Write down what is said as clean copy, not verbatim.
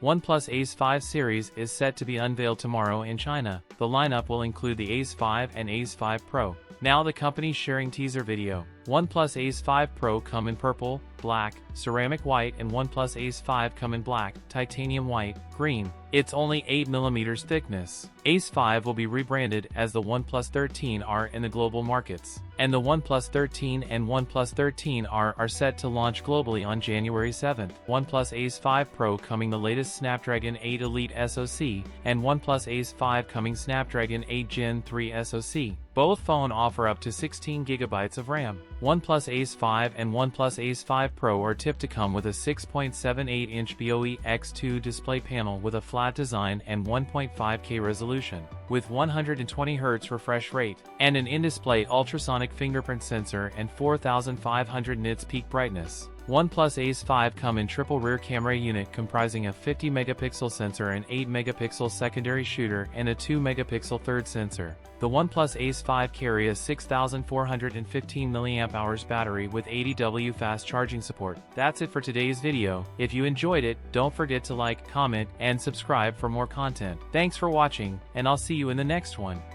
OnePlus Ace 5 series is set to be unveiled tomorrow in China. The lineup will include the Ace 5 and Ace 5 Pro. Now the company's sharing teaser video. OnePlus Ace 5 Pro come in purple, black, ceramic white, and OnePlus Ace 5 come in black, titanium white, green. It's only 8mm thickness. Ace 5 will be rebranded as the OnePlus 13R in the global markets, and the OnePlus 13 and OnePlus 13R are set to launch globally on January 7th. OnePlus Ace 5 Pro coming the latest Snapdragon 8 Elite SoC, and OnePlus Ace 5 coming Snapdragon 8 Gen 3 SoC. Both phones offer up to 16GB of RAM. OnePlus Ace 5 and OnePlus Ace 5 Pro are tipped to come with a 6.78-inch BOE X2 display panel with a flat design and 1.5K resolution, with 120Hz refresh rate, and an in-display ultrasonic fingerprint sensor and 4500 nits peak brightness. OnePlus Ace 5 come in triple rear camera unit comprising a 50-megapixel sensor and 8-megapixel secondary shooter and a 2-megapixel third sensor. The OnePlus Ace 5 carry a 6415 mAh battery with 80W fast charging support. That's it for today's video. If you enjoyed it, don't forget to like, comment, and subscribe for more content. Thanks for watching, and I'll see you in the next one.